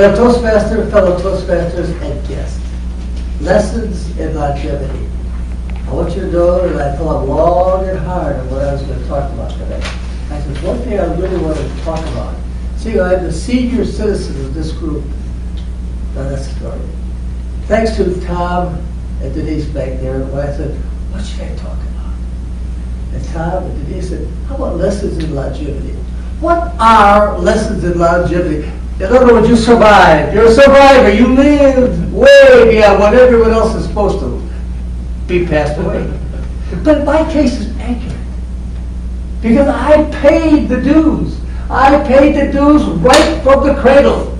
And a Toastmaster, fellow Toastmasters, and guest. Lessons in longevity. I want you to know that I thought long and hard of what I was going to talk about today. I said, one thing I really wanted to talk about. See, I'm the senior citizen of this group. Now that's the story. Thanks to Tom and Denise back there, when I said, what should I talk about? And Tom and Denise said, how about lessons in longevity? What are lessons in longevity? In other words, you survived. You're a survivor. You lived way beyond what everyone else is supposed to be passed away. But my case is accurate. Because I paid the dues. I paid the dues right from the cradle.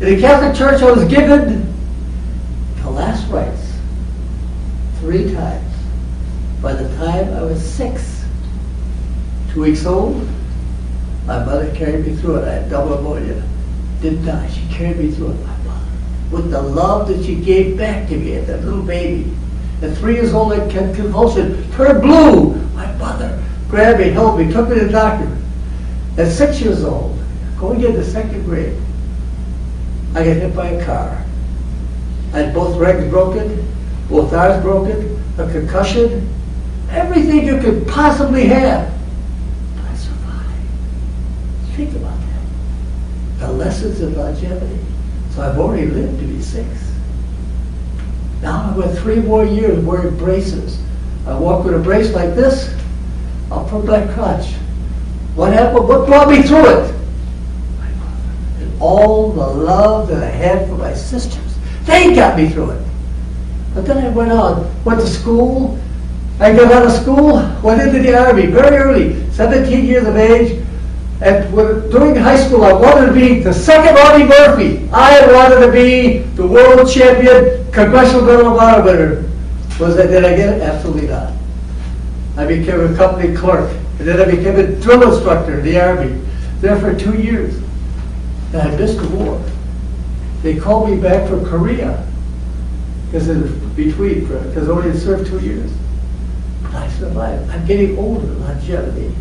In the Catholic Church, I was given the last rites 3 times. By the time I was 6, 2 weeks old, my mother carried me through it. I had double pneumonia. Didn't die. She carried me through it, my mother. With the love that she gave back to me as that little baby. At 3 years old, I had convulsion, turned blue. My mother grabbed me, held me, took me to the doctor. At 6 years old, going into 2nd grade, I got hit by a car. I had both legs broken, both arms broken, a concussion, everything you could possibly have. Think about that. The lessons of longevity. So I've already lived to be 6. Now I've got 3 more years wearing braces. I walk with a brace like this, I'll put my crutch. What happened? What brought me through it? My mother. And all the love that I had for my sisters. They got me through it. But then I went to school. I got out of school, went into the Army very early, 17 years of age. And during high school, I wanted to be the 2nd Army Murphy. I wanted to be the world champion, Congressional Medal of Honor winner. Did I get it? Absolutely not. I became a company clerk. And then I became a drill instructor in the Army. There for 2 years. And I missed the war. They called me back from Korea. Because it was between, because I only had served 2 years. But I survived. I'm getting older, longevity.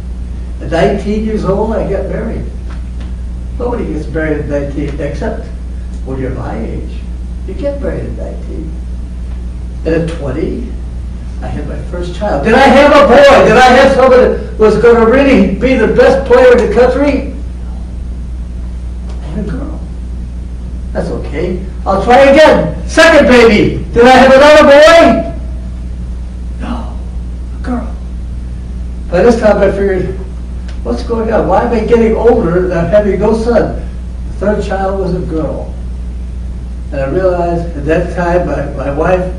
At 19 years old, I got married. Nobody gets married at 19, except when you're my age. You get married at 19. And at 20, I had my first child. Did I have a boy? Did I have someone that was going to really be the best player in the country? I had a girl. That's okay. I'll try again. 2nd baby. Did I have another boy? No. A girl. By this time, I figured, what's going on? Why am I getting older and I'm having no son? The 3rd child was a girl. And I realized at that time my wife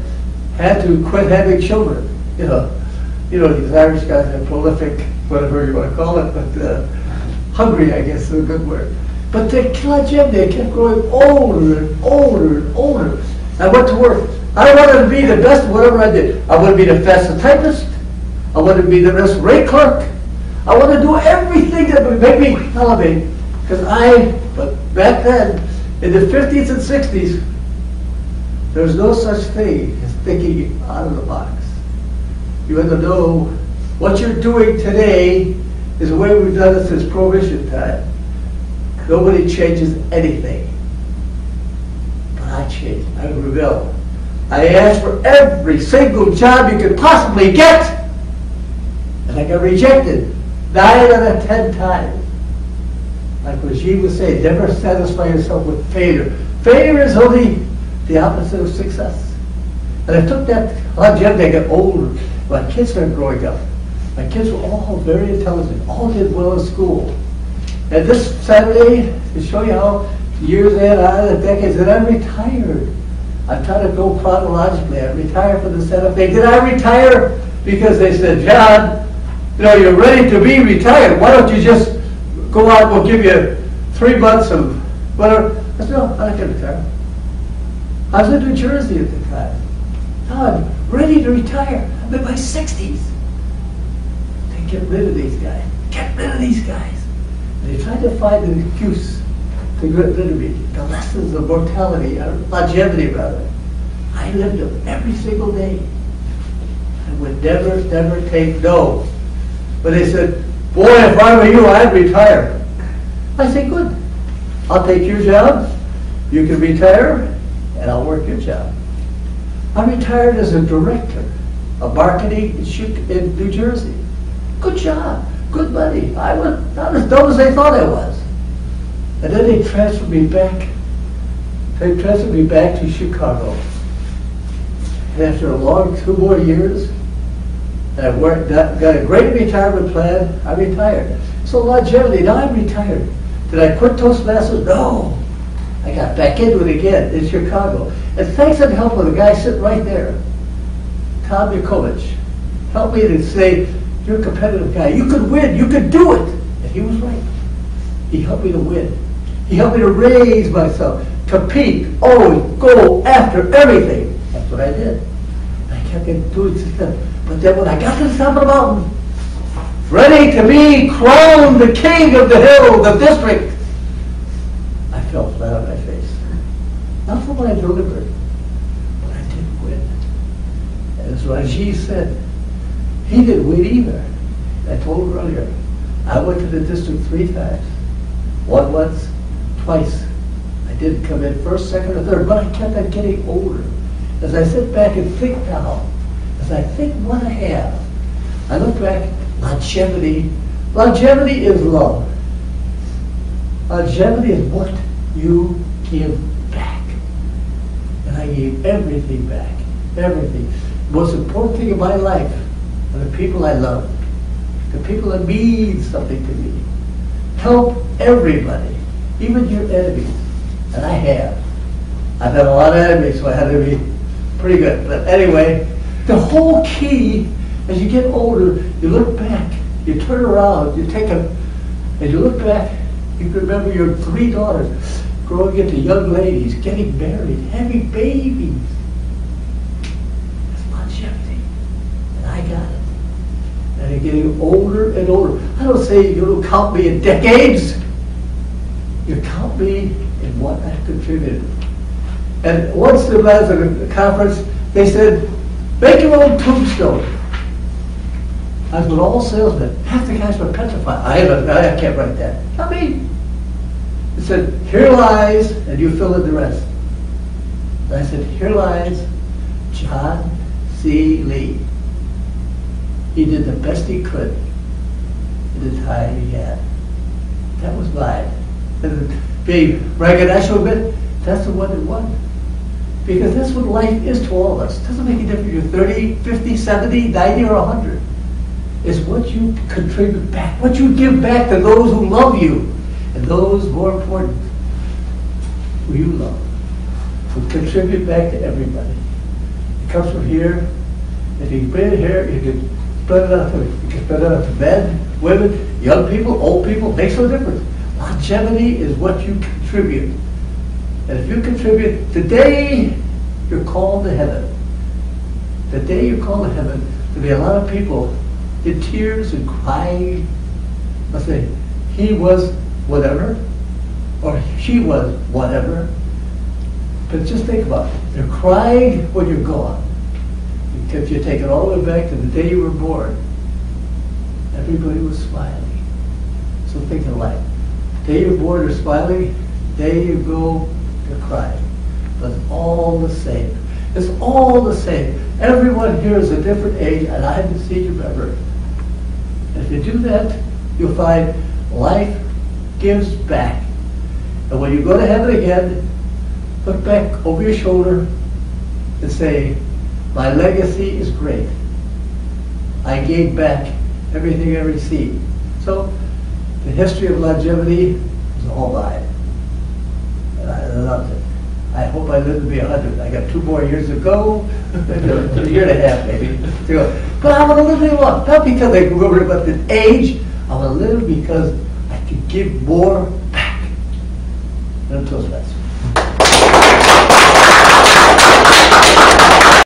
had to quit having children. You know these Irish guys are prolific, whatever you want to call it, but hungry, I guess, is a good word. But the longevity kept growing older and older and older. I went to work. I wanted to be the best at whatever I did. I wanted to be the fastest typist. I wanted to be the best rate clerk. I want to do everything that would make me elevate. But back then, in the 50s and 60s, there was no such thing as thinking out of the box. You had to know what you're doing today is the way we've done it since Prohibition time. Nobody changes anything. But I changed. I rebelled. I asked for every single job you could possibly get, and I got rejected. 9 out of 10 times. Like Regine would say, never satisfy yourself with failure. Failure is only the opposite of success. And I took that longevity. I got older. My kids started growing up. My kids were all very intelligent, all did well in school. And this Saturday, to show you how years and on and decades, that I retired. I'm trying to go chronologically. I retired from the Santa Fe. Did I retire? Because they said, John, you're ready to be retired. Why don't you just go out, we'll give you 3 months of whatever. I said, no, I'm not going to retire. I was in New Jersey at the time. Now I'm ready to retire. I'm in my 60s. They get rid of these guys. Get rid of these guys. And they tried to find an excuse to get rid of me. The lessons of mortality, or longevity rather. I lived them every single day. I would never take no. But they said, boy, if I were you, I'd retire. I said, good. I'll take your job, you can retire, and I'll work your job. I retired as a director of marketing in New Jersey. Good job, good money. I was not as dumb as they thought I was. And then they transferred me back. They transferred me back to Chicago. And after a long 2 more years, and I got a great retirement plan, I retired. So longevity, now I'm retired. Did I quit Toastmasters? No. I got back into it again in Chicago. And thanks and help of the guy sitting right there, Tom Yakovich, helped me to say, you're a competitive guy. You could win. You could do it. And he was right. He helped me to win. He helped me to raise myself, compete, always go after everything. That's what I did. And I kept doing stuff. But then when I got to the top of the mountain, ready to be crowned the king of the hill, the district, I fell flat on my face. Not for what I delivered, but I didn't win. And as Rajiv said, he didn't win either. I told him earlier, I went to the district 3 times. Won once, twice. I didn't come in first, second, or third, but I kept on getting older. As I sit back and think now, as I think what I have, I look back, longevity. Longevity is love. Longevity is what you give back. And I gave everything back, everything. The most important thing in my life are the people I love, the people that mean something to me. Help everybody, even your enemies. And I have. I've had a lot of enemies, so I had to be pretty good. But anyway, the whole key, as you get older, you look back, you turn around, you take a, and you look back, you can remember your 3 daughters growing into young ladies, getting married, having babies. That's longevity. And I got it. And I'm getting older and older. I don't say you don't count me in decades. You count me in what I've contributed. And once I was at a conference, they said, make your own tombstone. I was with all salesmen. Half the guys were petrified. I can't write that. Not me. It said, here lies, and you fill in the rest. And I said, here lies John C. Lee. He did the best he could in the time he had. That was mine. And being braggadocious a bit, that's the one that won. Because that's what life is to all of us. It doesn't make a difference if you're 30, 50, 70, 90, or 100. It's what you contribute back, what you give back to those who love you, and those, more important, who you love. So contribute back to everybody. It comes from here. If you bring it here, you can spread it out to, you can spread it out to men, women, young people, old people. It makes no difference. Longevity is what you contribute. And if you contribute, the day you're called to heaven, the day you're called to heaven, there'll be a lot of people in tears and crying. Let's say, he was whatever, or she was whatever. But just think about it. You're crying when you're gone. If you take it all the way back to the day you were born, everybody was smiling. So think of life. The day you're born, you're smiling. The day you go, you're crying. But it's all the same. It's all the same. Everyone here is a different age, and I haven't seen you ever. And if you do that, you'll find life gives back. And when you go to heaven again, look back over your shoulder and say, my legacy is great. I gave back everything I received. So the history of longevity is all mine. And I loved it. I hope I live to be 100. I got 2 more years to go, a year and a half maybe to go. But I want to live long, not because I worry about the age. I want to live because I can give more back. Than Toastmasters.